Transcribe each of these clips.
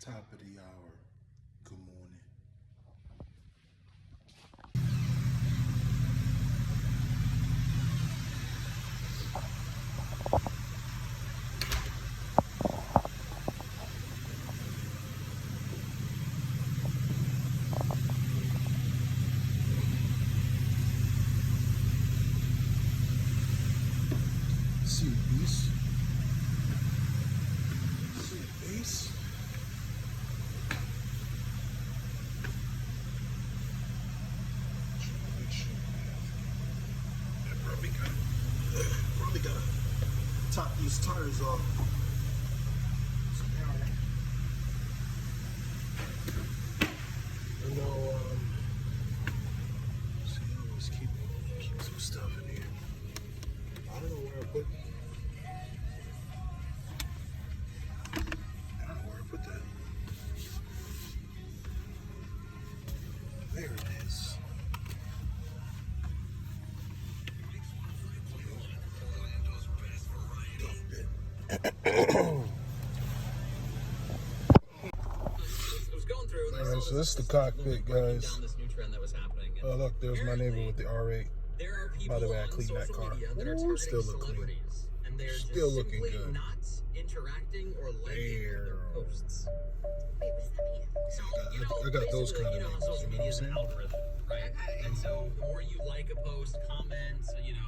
Top of the hour. Good morning. See the beast? See the base? Probably gotta top these tires off. I know, see, I always keep some stuff in here. I don't know where I put that. There it is. Alright, so this is the cockpit, guys. Oh, look, there's my neighbor with the R8. By the way, I cleaned that car. Ooh, still look clean. Still looking good. Not interacting or liking their posts. Wait, what does that mean? So, I got those kind of how things, social you know media is what an I'm saying? algorithm, right? Okay. And so the more you like a post, comment,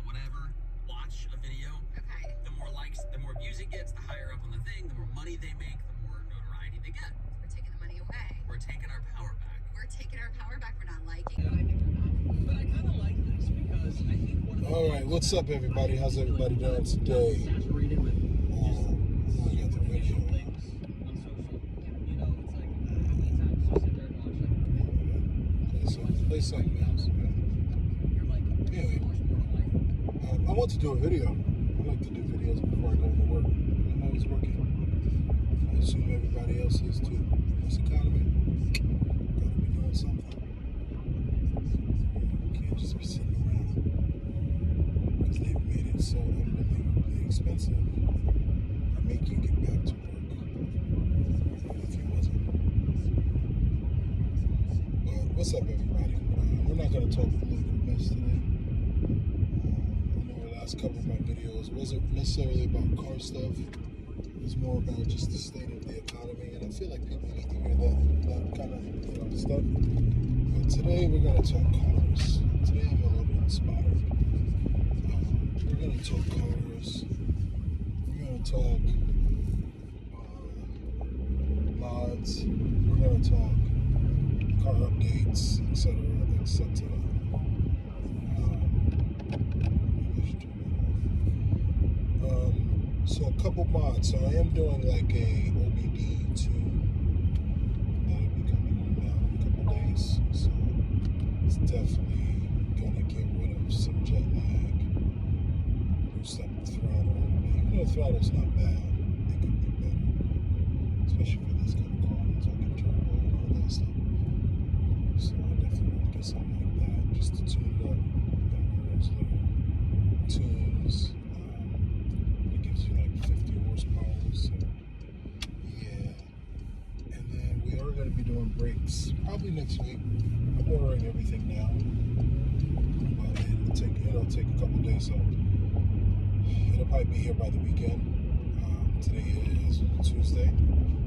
whatever, watch a video, Okay. the more likes, the more views it gets, the higher up on the thing, the more money they make, the more notoriety they get. We're taking the money away. We're taking our power back. We're taking our power back. We're not liking. But I kind of like this because I think one of the Alright, what's up, everybody? How's everybody doing today? saturated with I got the video. things on social. You know, it's like anytime you sit there and watch Play something else, man. you're like, Anyway, much more to life. I want to do a video. I like to do videos before I go to work. I'm always working. I assume everybody else is too. This economy, gotta be doing something. You can't just be sitting around because they've made it so unbelievably expensive. I make you get back to work if you wasn't. But what's up, everybody? We're not going to talk political mess today. I know the last couple of my videos wasn't necessarily about car stuff. It was more about just the state of the economy, and I feel like people need to hear that kind of stuff. But today we're going to talk cars. Today I'm a little bit inspired. We're going to talk cars. We're going to talk mods. We're going to talk car updates, etc., etc. So a couple mods. So I am doing like a OBD 2 that'll be coming on now in a couple days. So it's definitely gonna get rid of some jet lag, boost up the throttle. Even though the throttle's not bad, it could be better, especially for this kind of car. It's like a turbo and all that stuff. So I definitely want to get something like that just to tune it up. Those little tunes. It gives you like 50 horsepower. So yeah. And then we are going to be doing brakes probably next week. I'm ordering everything now, but it'll take a couple days. So it'll probably be here by the weekend. Today is Tuesday,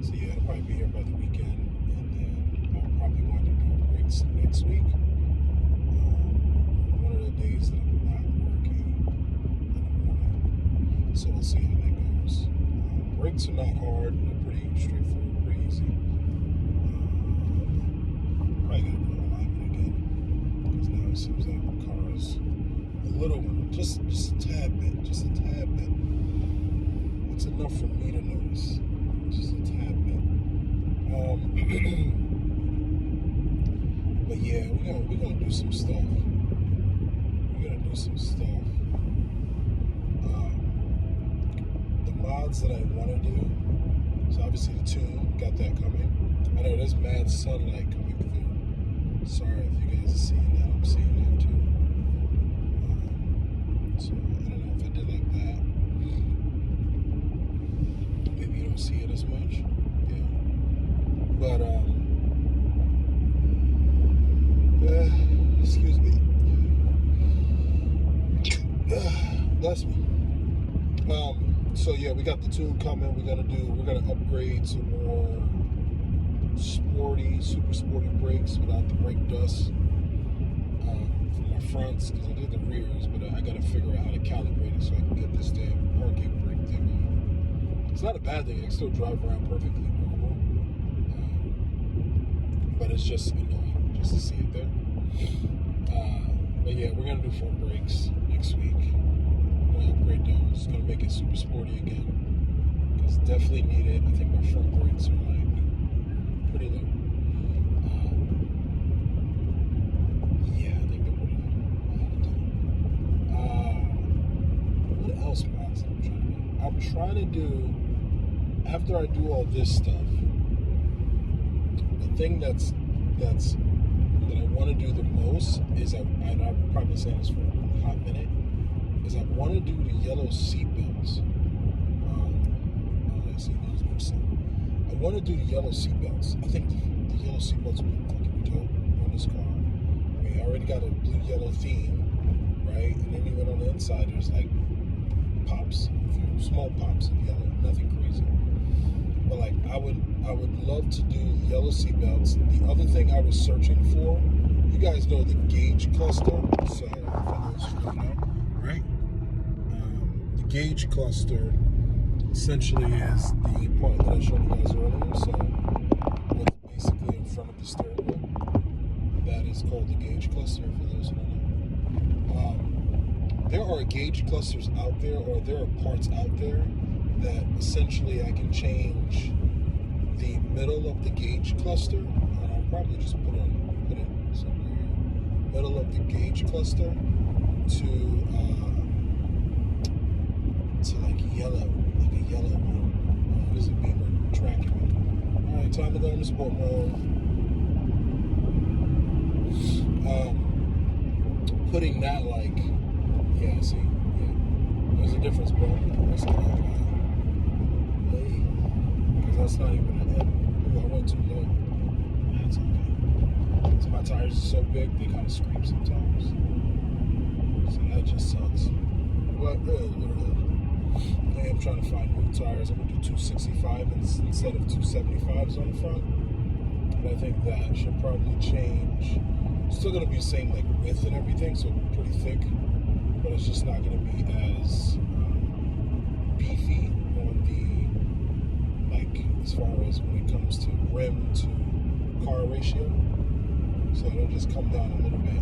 so yeah, it'll probably be here by the weekend. And then I'll probably wind up doing brakes next week. One of the days that I'm not working in the morning. So we'll see how that goes. Brakes are not hard. They're pretty straightforward, pretty easy. Probably gotta do alignment again because now it seems like my car is a little one, just a tad bit. It's enough for me to notice. Just a tad bit. But yeah, we're gonna do some stuff. The mods that I want to do. So obviously the tune, got that coming. I know there's mad sunlight coming through. Sorry if you guys are seeing that. I'm seeing that too. So I don't know if I did like that. Maybe you don't see it as much. Yeah. Bless me. So yeah, we got the tune coming. We're gonna upgrade to more sporty, super sporty brakes without the brake dust for my fronts, because I did the rears, but I gotta figure out how to calibrate it so I can get this damn parking brake thing on. It's not a bad thing. I can still drive around perfectly normal, but it's just annoying just to see it there. But yeah, we're gonna do front brakes next week. We're gonna upgrade those. Gonna make it super sporty again, because definitely need it. I think my front brakes are like pretty low. Yeah, I think they're pretty low. What else, mods? I'm trying to do. After I do all this stuff, the thing that I want to do the most is, and I've probably been saying this for a hot minute, is I want to do the yellow seatbelts. I want to do the yellow seatbelts. I think the yellow seatbelts would be fucking dope on this car. I mean, I already got a blue-yellow theme, right? And then even on the inside, there's like pops, a few small pops of yellow, nothing crazy. But like, I would love to do yellow seatbelts. The other thing I was searching for, you guys know the gauge cluster. So for those who don't know, right? The gauge cluster essentially is the part that I showed you guys earlier. So what's basically in front of the steering wheel, that is called the gauge cluster. For those who don't know, there are gauge clusters out there, or there are parts out there that essentially I can change the middle of the gauge cluster. I'll probably just put it somewhere here. Middle of the gauge cluster to like yellow, like a yellow one. There's a beamer tracking me. All right, time to go into sport mode. Putting that like, yeah, see, yeah, there's a difference, bro. That's not, because that's not even an end. I went too low. That's okay. So my tires are so big, they kind of scream sometimes. So that just sucks. But I am trying to find new tires. I'm going to do 265 instead of 275s on the front. But I think that should probably change. Still going to be the same like width and everything, so pretty thick. But it's just not going to be as beefy on the, like, as far as when it comes to rim to car ratio. So it'll just come down a little bit.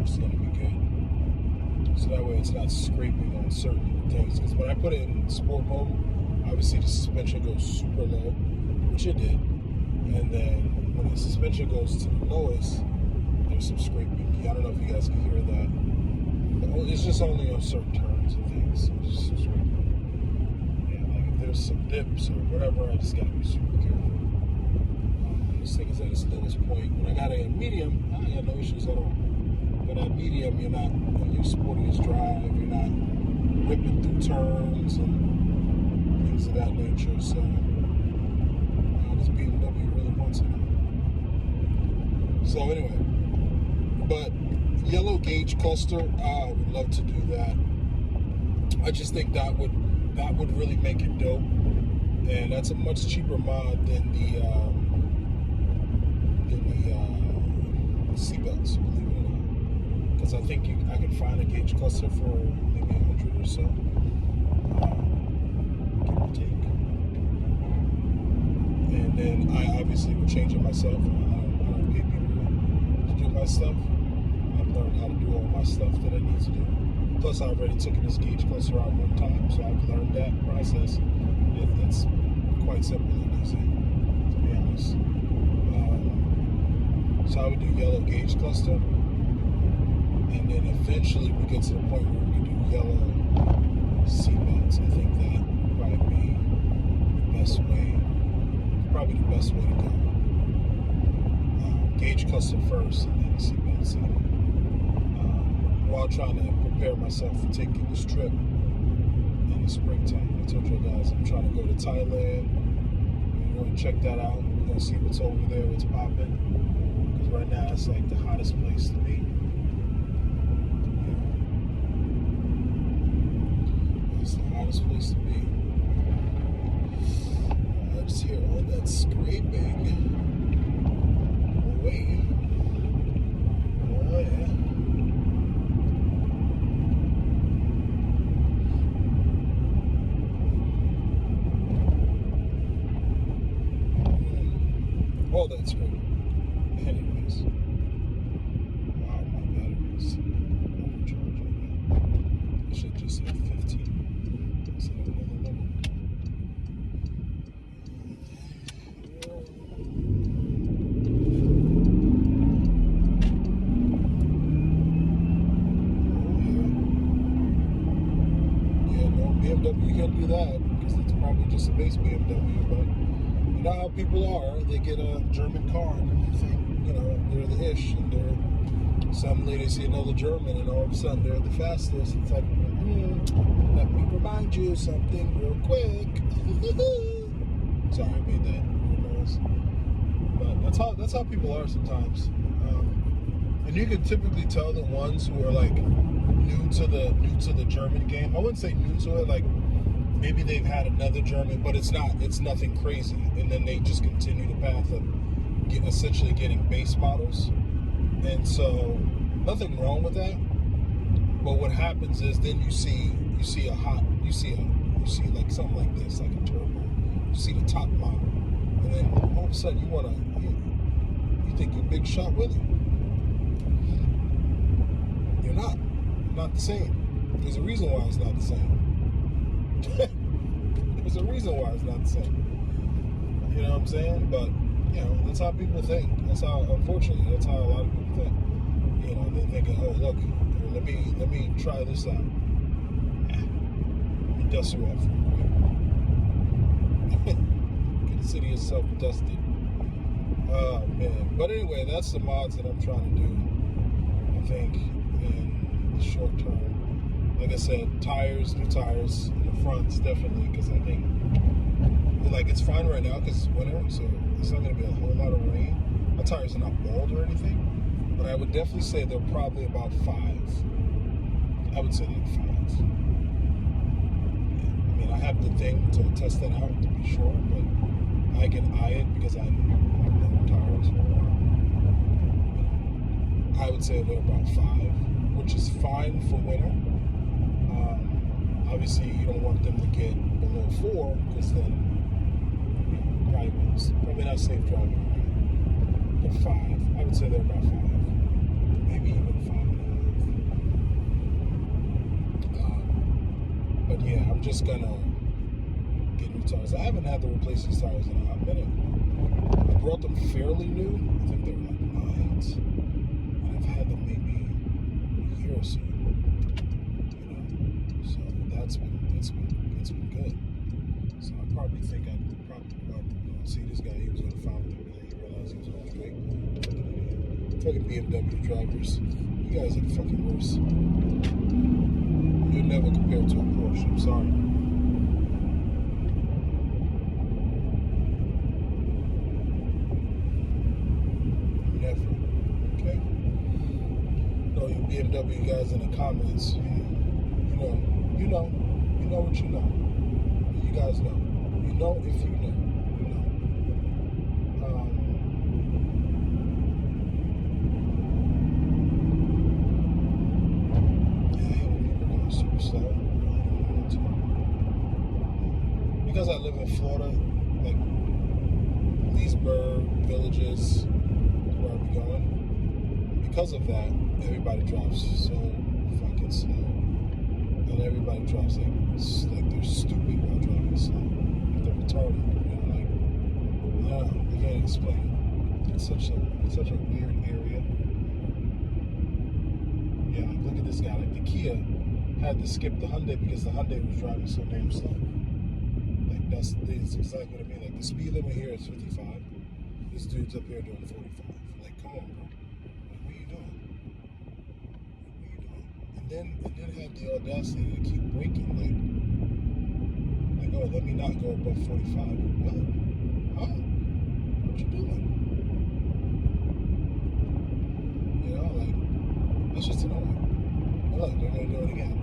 It's going to be good. So that way it's not scraping on certain things. Because when I put it in sport mode, obviously the suspension goes super low, which it did. And then when the suspension goes to the lowest, there's some scraping. I don't know if you guys can hear that. But it's just only on certain turns and things. So it's just some scraping. Yeah, like if there's some dips or whatever, I just gotta be super careful. This thing is at its lowest point. When I got it in medium, I got no issues at all. But at medium, you're not in your sportiest drive, you're not whipping through turns and things of that nature. So this BMW really wants it. So anyway, but yellow gauge cluster, I would love to do that. I just think that would really make it dope, and that's a much cheaper mod than the seatbelts, believe it or not. Because I think I can find a gauge cluster for maybe 100 or so, give or take. And then I obviously would change it myself. I don't pay people to do my stuff. I've learned how to do all my stuff that I need to do. Plus, I already took this gauge cluster out one time, so I've learned that process. It's quite simple and easy, to be honest. So I would do yellow gauge cluster, and then eventually we get to the point where we can do yellow seatbelts. I think that would probably be the best way. Probably the best way to go. Gauge cluster first, and then seatbelts. While trying to prepare myself for taking this trip in the springtime. I told you guys I'm trying to go to Thailand. We're going to check that out. We're going to see what's over there, what's popping. Because right now it's like the hottest place to be. nice place to be. I just hear all that scraping away. Oh yeah. All that scraping. Anyways. Wow, my battery's overcharging. I should just hit 15. That's another level. BMW, you can't do that because it's probably just a base BMW. But you know how people are, they get a German car and they think, you know, they're the ish, and they're some ladies see another German and all of a sudden they're the fastest. It's like, let me remind you something real quick. Sorry, I made that noise. But that's how people are sometimes. And you can typically tell the ones who are like new to the German game. I wouldn't say new to it, like maybe they've had another German, but it's nothing crazy. And then they just continue the path of essentially getting base models. And so nothing wrong with that. But what happens is then you see like something like this, like a turbo. You see the top model, and then all of a sudden you think you're big shot with it. You're not. Not the same. There's a reason why it's not the same. There's a reason why it's not the same. You know what I'm saying? But, you know, that's how people think. Unfortunately, that's how a lot of people think. You know, they're thinking, oh, look, let me try this out. Let me dust her off real quick. Get the city itself dusted. Oh, man. But anyway, that's the mods that I'm trying to do, I think, in short term. Like I said, new tires in the fronts, definitely, because I think like it's fine right now because it's winter, so it's not going to be a whole lot of rain. My tires are not bald or anything, but I would definitely say they're probably about 5. I would say they're 5. I mean, I have the thing to test that out to be sure, but I can eye it because I know tires for a while. I would say they're about 5. Which is fine for winter. Obviously, you don't want them to get below 4 because then probably not safe driving. But 5, I would say they're about 5, maybe even 5.5. But yeah, I'm just gonna get new tires. I haven't had to replace these tires in a hot minute. I brought them fairly new. I think they were like 9s, and I've had them maybe or so, you know, so that's been good. So I probably think see this guy, he was gonna follow me, and then he realized he was on straight. Fucking BMW drivers, you guys are the fucking worst. You're never compared to a Porsche. I'm sorry. Never. Okay. You BMW guys in the comments, you know what you know. You guys know. You know if you know. You know. I hate when people go super slow. Because I live in Florida, like Leesburg, Villages, is where I be going. Because of that, everybody drives so fucking slow. And everybody drives like they're stupid while driving slow. They're retarded. You know, like, I don't know, they can't explain it. It's such a weird area. Yeah, like look at this guy. Like the Kia had to skip the Hyundai because the Hyundai was driving so damn slow. Like that's exactly what I mean. Like the speed limit here is 55. This dude's up here doing 45. Like, come on, bro. And then had the audacity to keep braking, like, oh, let me not go above 45. What? Huh? What you doing? You know, like, that's just annoying. And look, they're gonna do it again.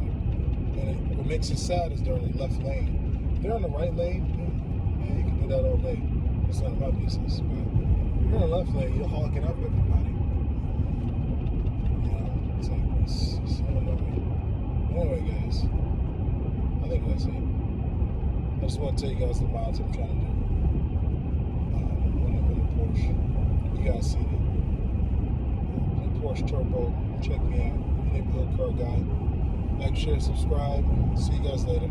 Like, what are makes it sad is they're in the left lane. If they're in the right lane, man, you can do that all day. It's none of my business. But if you're in the left lane, you're hogging up everybody. You know, it's like, it's so annoying. Anyway, guys, I think that's it. I just want to tell you guys the miles I'm trying to do. In the Porsche. You guys seen it. The Porsche Turbo. Check me out. Neighborhood car guy. Like, share, subscribe. See you guys later.